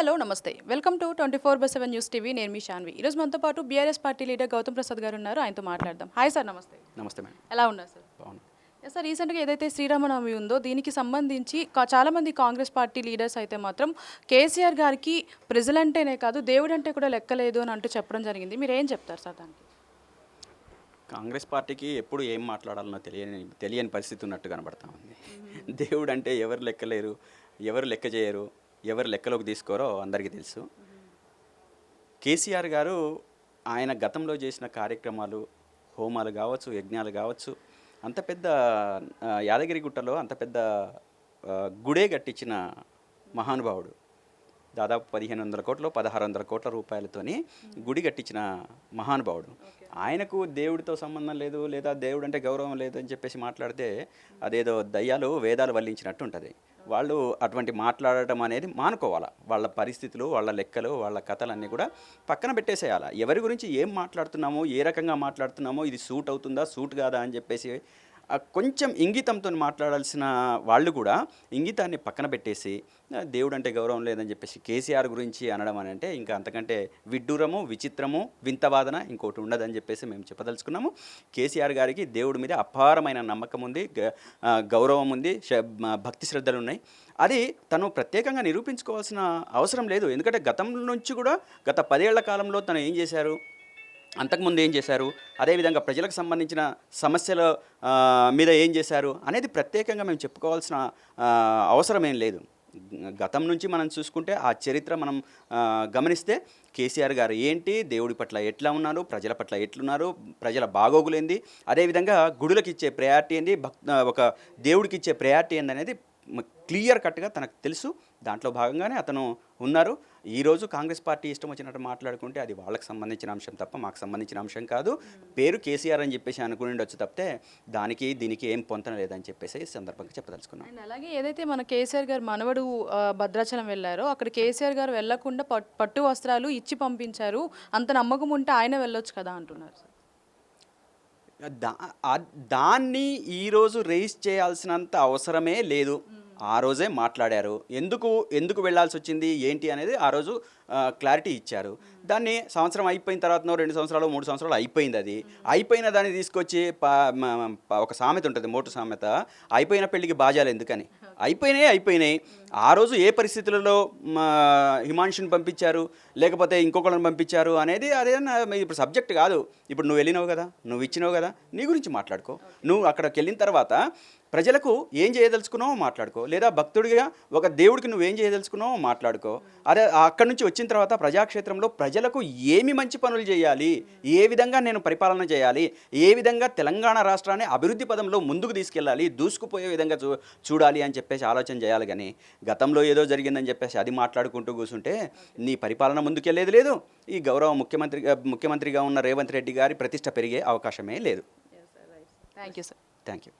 Hello నమస్తే welcome to 24/7 news TV. నేను మీ శాన్వి. ఈరోజు మనతో పాటు BRS party leader Gautam Prasad garu ఉన్నారు. ఆయనతో మాట్లాడదాం. హాయ్ సార్, నమస్తే. నమస్తే మేడం. ఎలా ఉన్నారు సార్? బాగున్నాను సార్, రీసెంట్గా ఏదైతే శ్రీరామనవమి ఉందో దీనికి సంబంధించి చాలామంది కాంగ్రెస్ పార్టీ లీడర్స్ అయితే మాత్రం కేసీఆర్ గారికి ప్రజలంటేనే కాదు దేవుడంటే కూడా లెక్కలేదు అని అంటూ చెప్పడం జరిగింది. మీరు ఏం చెప్తారు సార్ దానికి? కాంగ్రెస్ పార్టీకి ఎప్పుడు ఏం మాట్లాడాలనో తెలియని పరిస్థితి ఉన్నట్టు కనబడతా ఉంది. దేవుడు అంటే ఎవరు లెక్కలేరు, ఎవరు లెక్క చేయరు, ఎవరు లెక్కలోకి తీసుకోరో అందరికీ తెలుసు. కేసీఆర్ గారు ఆయన గతంలో చేసిన కార్యక్రమాలు, హోమాలు కావచ్చు, యజ్ఞాలు కావచ్చు, అంత పెద్ద యాదగిరిగుట్టలో అంత పెద్ద గుడే కట్టించిన మహానుభావుడు. దాదాపు 1500 కోట్లు 1600 కోట్ల రూపాయలతోని గుడి కట్టించిన మహానుభావుడు. ఆయనకు దేవుడితో సంబంధం లేదు, లేదా దేవుడు అంటే గౌరవం లేదు అని చెప్పేసి మాట్లాడితే అదేదో దయ్యాలు వేదాలు వల్లించినట్టు ఉంటుంది. వాళ్ళు అటువంటి మాట్లాడటం అనేది మానుకోవాలా. వాళ్ళ పరిస్థితులు, వాళ్ళ లెక్కలు, వాళ్ళ కథలన్నీ కూడా పక్కన పెట్టేసేయాలా. ఎవరి గురించి ఏం మాట్లాడుతున్నామో, ఏ రకంగా మాట్లాడుతున్నామో, ఇది సూట్ అవుతుందా సూట్ కాదా అని చెప్పేసి కొంచెం ఇంగితంతో మాట్లాడాల్సిన వాళ్ళు కూడా ఇంగితాన్ని పక్కన పెట్టేసి దేవుడు అంటే గౌరవం లేదని చెప్పేసి కేసీఆర్ గురించి అనడం అని అంటే ఇంకా అంతకంటే విడ్డూరము, విచిత్రము, వింతవాదన ఇంకోటి ఉండదని చెప్పేసి మేము చెప్పదలుచుకున్నాము. కేసీఆర్ గారికి దేవుడి మీద అపారమైన నమ్మకం ఉంది, గౌరవం ఉంది, భక్తి శ్రద్ధలు ఉన్నాయి. అది తను ప్రత్యేకంగా నిరూపించుకోవాల్సిన అవసరం లేదు. ఎందుకంటే గతం నుంచి కూడా గత 10 ఏళ్ల కాలంలో తను ఏం చేశారు, అంతకుముందు ఏం చేశారు, అదేవిధంగా ప్రజలకు సంబంధించిన సమస్యల మీద ఏం చేశారు అనేది ప్రత్యేకంగా మేము చెప్పుకోవాల్సిన అవసరం ఏం లేదు. గతం నుంచి మనం చూసుకుంటే ఆ చరిత్ర మనం గమనిస్తే కేసీఆర్ గారు ఏంటి, దేవుడి పట్ల ఎట్లా ఉన్నారు, ప్రజల పట్ల ఎట్లున్నారు, ప్రజల బాగోగులేంది, అదేవిధంగా గుడులకు ఇచ్చే ప్రయారిటీ ఏంది, ఒక దేవుడికి ఇచ్చే ప్రయారిటీ ఏంది అనేది క్లియర్ కట్గా తనకు తెలుసు. దాంట్లో భాగంగానే అతను ఉన్నారు. ఈరోజు కాంగ్రెస్ పార్టీ ఇష్టం వచ్చినట్టు మాట్లాడుకుంటే అది వాళ్ళకి సంబంధించిన అంశం తప్ప మాకు సంబంధించిన అంశం కాదు. పేరు కేసీఆర్ అని చెప్పేసి అనుకుని ఉండొచ్చు తప్పితే దానికి దీనికి ఏం పొంతన లేదని చెప్పేసి ఈ సందర్భంగా చెప్పదలుచుకున్నాం. అలాగే ఏదైతే మన కేసీఆర్ గారు మనవడు భద్రాచలం వెళ్ళారో అక్కడ కేసీఆర్ గారు వెళ్లకుండా పట్టు వస్త్రాలు ఇచ్చి పంపించారు, అంత నమ్మకం ఉంటే ఆయన వెళ్ళొచ్చు కదా అంటున్నారు సార్. దాన్ని ఈరోజు రేస్ చేయాల్సినంత అవసరమే లేదు. ఆ రోజే మాట్లాడారు. ఎందుకు వెళ్ళాల్సి వచ్చింది ఏంటి అనేది ఆ రోజు క్లారిటీ ఇచ్చారు. దాన్ని సంవత్సరం అయిపోయిన తర్వాత 2 సంవత్సరాలు 3 సంవత్సరాలు అయిపోయింది. అది అయిపోయిన దాన్ని తీసుకొచ్చి ఒక సామెత ఉంటుంది, మోటు సామెత, అయిపోయిన పెళ్ళికి బాజాలు ఎందుకని. అయిపోయినాయి. ఆ రోజు ఏ పరిస్థితులలో హిమాంషుని పంపించారు, లేకపోతే ఇంకొకళ్ళని పంపించారు అనేది అదేనా ఇప్పుడు సబ్జెక్ట్ కాదు. ఇప్పుడు నువ్వు వెళ్ళినావు కదా, నువ్వు ఇచ్చినావు కదా, నీ గురించి మాట్లాడుకో. నువ్వు అక్కడికి వెళ్ళిన తర్వాత ప్రజలకు ఏం చేయదలుచుకున్నావో మాట్లాడుకో, లేదా భక్తుడిగా ఒక దేవుడికి నువ్వేం చేయదలుచుకున్నావో మాట్లాడుకో. అదే అక్కడి నుంచి వచ్చిన తర్వాత ప్రజాక్షేత్రంలో ప్రజలకు ఏమి మంచి పనులు చేయాలి, ఏ విధంగా నేను పరిపాలన చేయాలి, ఏ విధంగా తెలంగాణ రాష్ట్రాన్ని అభివృద్ధి పదంలో ముందుకు తీసుకెళ్ళాలి, దూసుకుపోయే విధంగా చూడాలి అని చెప్పేసి ఆలోచన చేయాలి. కానీ గతంలో ఏదో జరిగిందని చెప్పేసి అది మాట్లాడుకుంటూ కూర్చుంటే నీ పరిపాలన ముందుకెళ్ళేది లేదు. ఈ గౌరవ ముఖ్యమంత్రిగా ఉన్న రేవంత్ రెడ్డి గారి ప్రతిష్ట పెరిగే అవకాశమే లేదు. Thank you sir. Thank you.